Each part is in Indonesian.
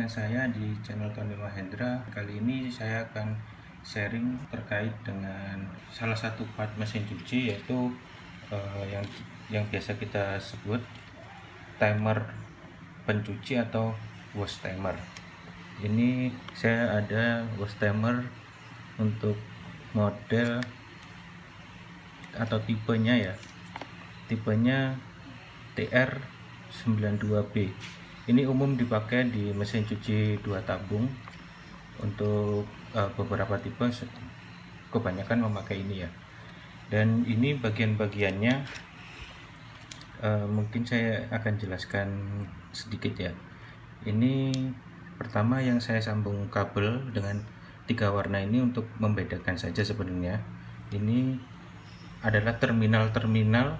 dengan saya di channel Tony Mahendra. Kali ini saya akan sharing terkait dengan salah satu part mesin cuci, yaitu yang biasa kita sebut timer pencuci atau wash timer. Ini saya ada wash timer untuk model atau tipenya TR92B. Ini umum dipakai di mesin cuci 2 tabung. Untuk beberapa tipe kebanyakan memakai ini ya. Dan ini bagian-bagiannya mungkin saya akan jelaskan sedikit ya. Ini pertama yang saya sambung kabel dengan 3 warna ini untuk membedakan saja sebenarnya. Ini adalah terminal-terminal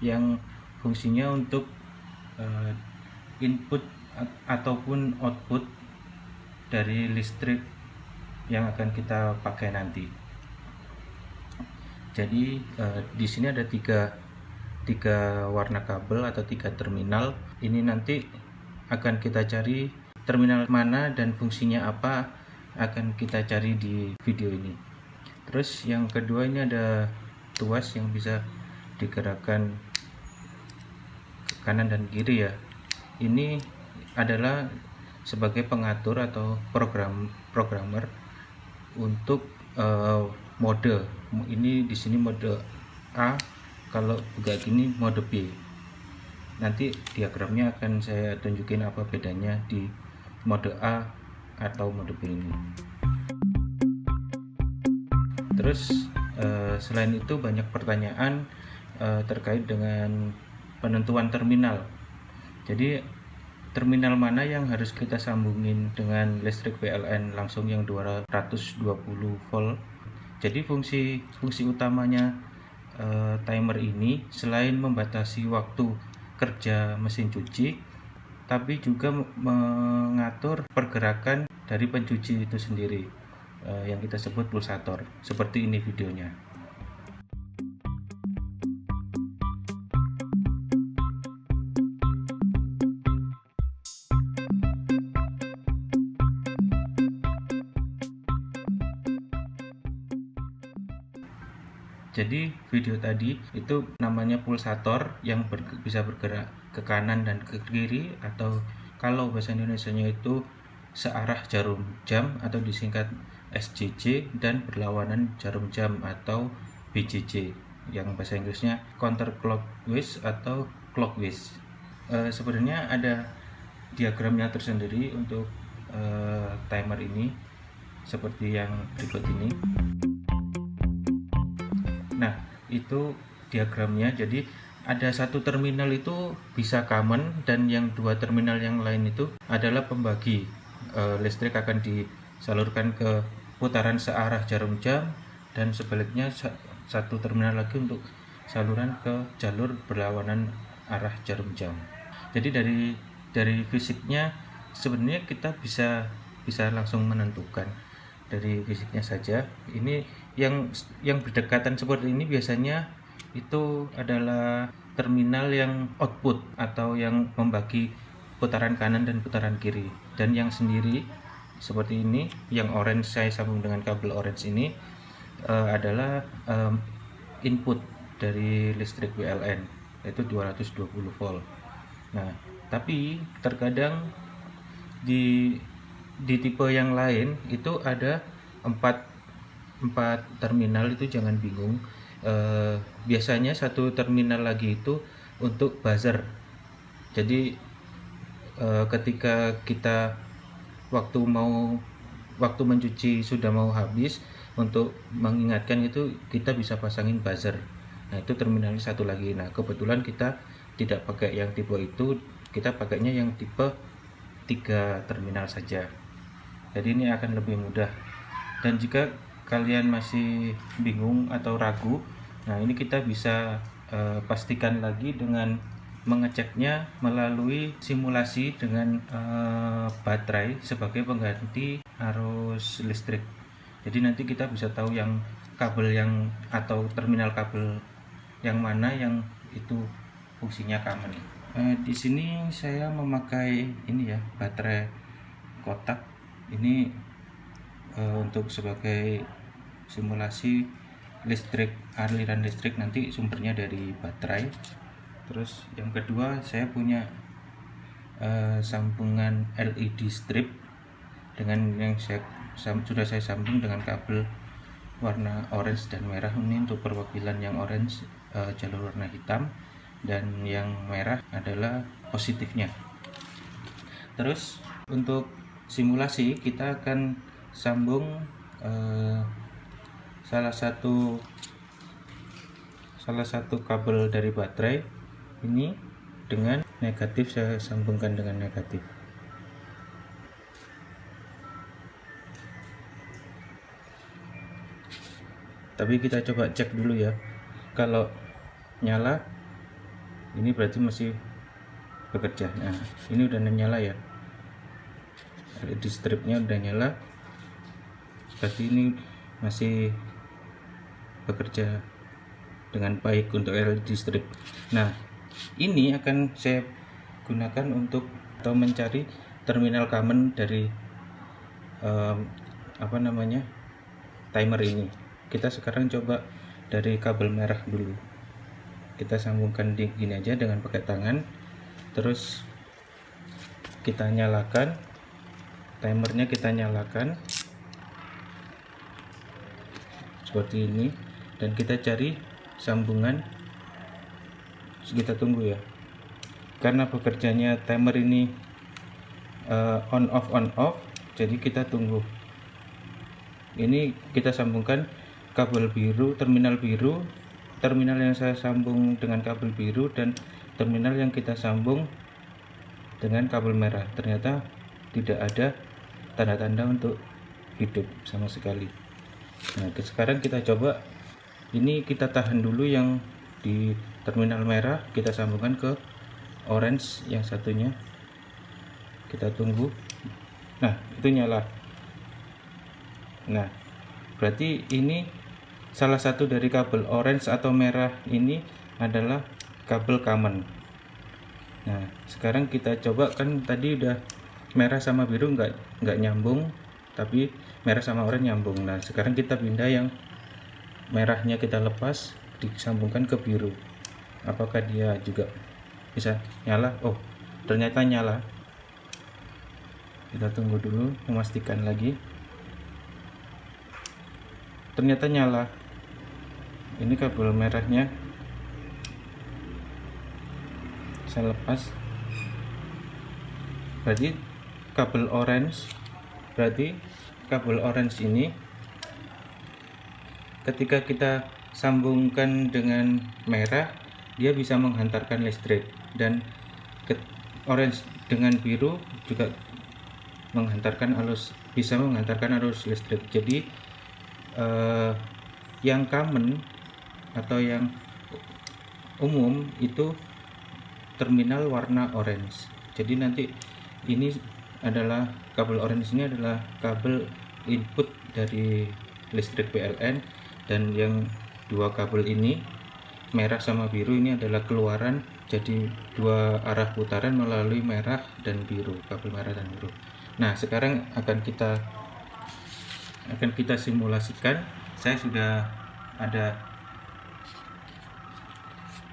yang fungsinya untuk input ataupun output dari listrik yang akan kita pakai nanti. Jadi di sini ada tiga warna kabel atau 3 terminal. Ini nanti akan kita cari terminal mana dan fungsinya apa, akan kita cari di video ini. Terus yang kedua, ini ada tuas yang bisa digerakkan ke kanan dan kiri ya. Ini adalah sebagai pengatur atau programmer untuk mode. Ini di sini mode A, kalau juga gini mode B. Nanti diagramnya akan saya tunjukin apa bedanya di mode A atau mode B ini. Terus selain itu banyak pertanyaan terkait dengan penentuan terminal. Jadi terminal mana yang harus kita sambungin dengan listrik PLN langsung yang 220 volt. Jadi fungsi utamanya timer ini selain membatasi waktu kerja mesin cuci, tapi juga mengatur pergerakan dari pencuci itu sendiri, yang kita sebut pulsator. Seperti ini videonya. Jadi video tadi itu namanya pulsator yang bisa bergerak ke kanan dan ke kiri, atau kalau bahasa Indonesianya itu searah jarum jam atau disingkat SJJ, dan berlawanan jarum jam atau BJJ, yang bahasa Inggrisnya counterclockwise atau clockwise. Sebenarnya ada diagramnya tersendiri untuk timer ini, seperti yang berikut ini. Nah, itu diagramnya. Jadi ada satu terminal itu bisa common, dan yang 2 terminal yang lain itu adalah pembagi. Listrik akan disalurkan ke putaran searah jarum jam, dan sebaliknya satu terminal lagi untuk saluran ke jalur berlawanan arah jarum jam. Jadi dari fisiknya sebenarnya kita bisa langsung menentukan dari fisiknya saja. Ini yang berdekatan seperti ini biasanya itu adalah terminal yang output atau yang membagi putaran kanan dan putaran kiri. Dan yang sendiri seperti ini, yang orange saya sambung dengan kabel orange ini adalah input dari listrik PLN, yaitu 220 volt. Nah, tapi terkadang di tipe yang lain itu ada 4 terminal. Itu jangan bingung. Biasanya satu terminal lagi itu untuk buzzer. Jadi ketika kita waktu mencuci sudah mau habis, untuk mengingatkan itu kita bisa pasangin buzzer. Nah, itu terminalnya satu lagi. Nah, kebetulan kita tidak pakai yang tipe itu, kita pakainya yang tipe 3 terminal saja. Jadi ini akan lebih mudah. Dan jika kalian masih bingung atau ragu, nah ini kita bisa pastikan lagi dengan mengeceknya melalui simulasi dengan baterai sebagai pengganti arus listrik. Jadi nanti kita bisa tahu yang kabel yang atau terminal kabel yang mana yang itu fungsinya common. Di sini saya memakai ini ya, baterai kotak. Ini untuk sebagai simulasi listrik, aliran listrik nanti sumbernya dari baterai. Terus yang kedua, saya punya sambungan LED strip dengan yang sudah saya sambung dengan kabel warna orange dan merah. Ini untuk perwakilan yang orange jalur warna hitam, dan yang merah adalah positifnya. Terus untuk simulasi kita akan sambung salah satu kabel dari baterai ini dengan negatif. Saya sambungkan dengan negatif. Tapi kita coba cek dulu ya. Kalau nyala, ini berarti masih bekerja. Nah, ini udah nyala ya. LED stripnya udah nyala. Berarti ini masih bekerja dengan baik untuk LED strip. Nah, ini akan saya gunakan untuk atau mencari terminal common dari timer ini. Kita sekarang coba dari kabel merah dulu. Kita sambungkan gini aja dengan pakai tangan. Terus kita nyalakan timernya, kita nyalakan seperti ini, dan kita cari sambungan. Kita tunggu ya, karena bekerjanya timer ini on off, jadi kita tunggu. Ini kita sambungkan kabel biru, terminal yang saya sambung dengan kabel biru, dan terminal yang kita sambung dengan kabel merah. Ternyata tidak ada tanda-tanda untuk hidup sama sekali. Nah, sekarang kita coba. Ini kita tahan dulu yang di terminal merah, kita sambungkan ke orange yang satunya. Kita tunggu. Nah, itu nyala. Nah, berarti ini salah satu dari kabel orange atau merah ini adalah kabel common. Nah, sekarang kita coba, kan tadi udah merah sama biru nggak nyambung, tapi merah sama oranye nyambung. Nah, sekarang kita pindah yang merahnya, kita lepas, disambungkan ke biru. Apakah dia juga bisa nyala? Oh, ternyata nyala. Kita tunggu dulu, memastikan lagi. Ternyata nyala. Ini kabel merahnya saya lepas. Berarti kabel orange ini ketika kita sambungkan dengan merah, dia bisa menghantarkan listrik, dan orange dengan biru juga bisa menghantarkan arus listrik. Jadi yang common atau yang umum itu terminal warna orange. Jadi nanti ini adalah kabel orange, ini adalah kabel input dari listrik PLN, dan yang dua kabel ini merah sama biru ini adalah keluaran. Jadi dua arah putaran melalui merah dan biru, kabel merah dan biru. Nah, sekarang akan kita simulasikan. Saya sudah ada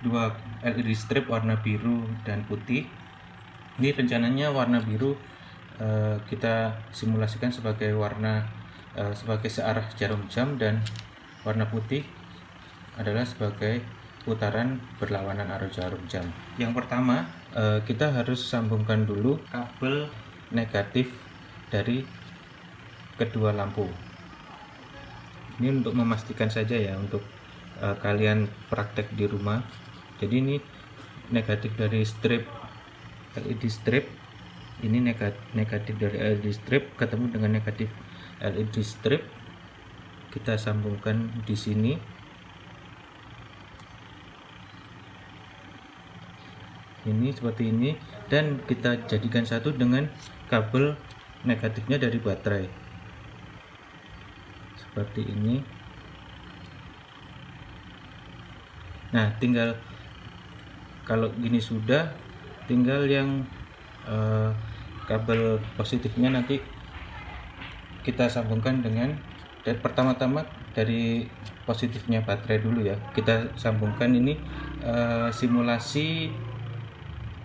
dua LED strip warna biru dan putih. Ini rencananya warna biru kita simulasikan sebagai sebagai searah jarum jam, dan warna putih adalah sebagai putaran berlawanan arus jarum jam. Yang pertama, kita harus sambungkan dulu kabel negatif dari kedua lampu. Ini untuk memastikan saja ya, untuk kalian praktek di rumah. Jadi ini negatif dari strip LED strip, ini negatif dari LED strip ketemu dengan negatif LED strip, kita sambungkan di sini. Ini seperti ini, dan kita jadikan satu dengan kabel negatifnya dari baterai seperti ini. Nah, tinggal kalau gini sudah, tinggal yang kabel positifnya nanti kita sambungkan dengan, dan pertama-tama dari positifnya baterai dulu ya, kita sambungkan ini simulasi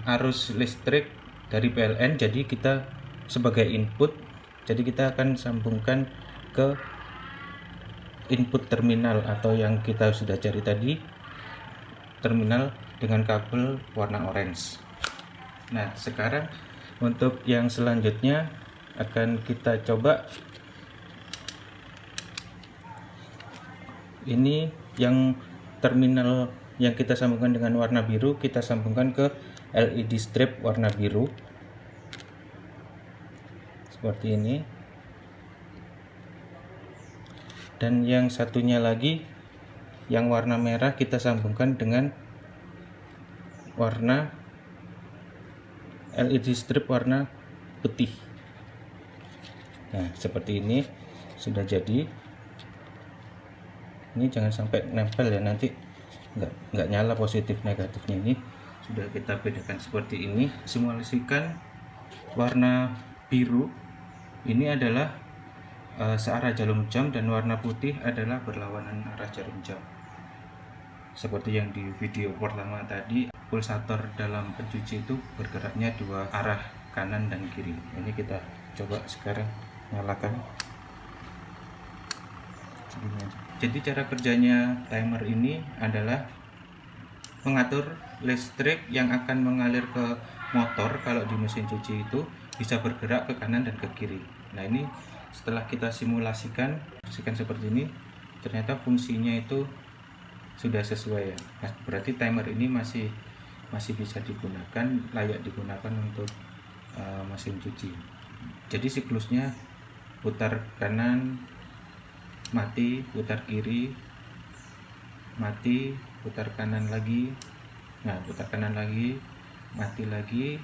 arus listrik dari PLN. Jadi kita sebagai input, jadi kita akan sambungkan ke input terminal atau yang kita sudah cari tadi, terminal dengan kabel warna orange. Nah, sekarang untuk yang selanjutnya akan kita coba ini yang terminal yang kita sambungkan dengan warna biru, kita sambungkan ke LED strip warna biru seperti ini. Dan yang satunya lagi yang warna merah kita sambungkan dengan warna LED strip warna putih. Nah, seperti ini sudah jadi. Ini jangan sampai nempel ya, nanti nggak nyala positif negatifnya. Ini sudah kita bedakan seperti ini. Simulasikan warna biru ini adalah searah jarum jam dan warna putih adalah berlawanan arah jarum jam. Seperti yang di video pertama tadi, pulsator dalam pencuci itu bergeraknya dua arah, kanan dan kiri. Ini kita coba sekarang nyalakan. Jadi cara kerjanya timer ini adalah mengatur listrik yang akan mengalir ke motor. Kalau di mesin cuci itu bisa bergerak ke kanan dan ke kiri. Nah, ini setelah kita simulasikan seperti ini, ternyata fungsinya itu sudah sesuai ya. Nah, berarti timer ini masih bisa digunakan, layak digunakan untuk mesin cuci. Jadi siklusnya putar kanan, mati, putar kiri, mati, putar kanan lagi, nah putar kanan lagi, mati lagi,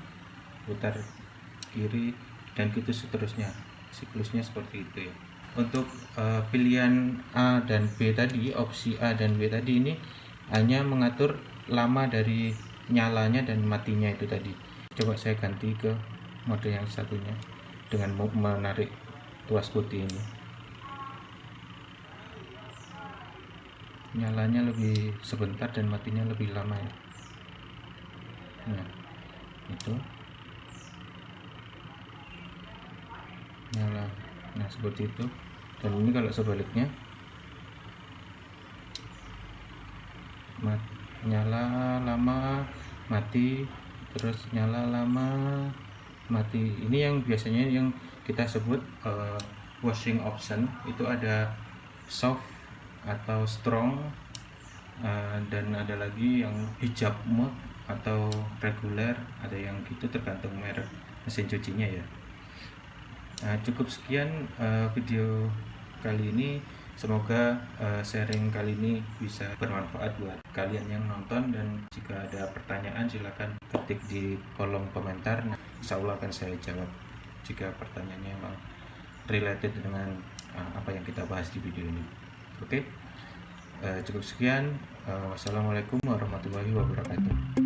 putar kiri, dan gitu seterusnya. Siklusnya seperti itu ya. Untuk pilihan A dan B tadi, opsi A dan B tadi ini hanya mengatur lama dari nyalanya dan matinya itu tadi. Coba saya ganti ke mode yang satunya dengan menarik tuas putih ini. Nyalanya lebih sebentar dan matinya lebih lama ya. Nah, itu nyala. Nah, seperti itu. Dan ini kalau sebaliknya, nyala lama, mati, terus nyala lama, mati. Ini yang biasanya yang kita sebut washing option. Itu ada soft atau strong, dan ada lagi yang hijab mode atau reguler, ada yang gitu tergantung merek mesin cucinya ya. Nah, cukup sekian video kali ini. Semoga sharing kali ini bisa bermanfaat buat kalian yang nonton, dan jika ada pertanyaan silahkan ketik di kolom komentar. Nah, insya Allah akan saya jawab jika pertanyaannya memang related dengan apa yang kita bahas di video ini. Oke, cukup sekian. Wassalamualaikum warahmatullahi wabarakatuh.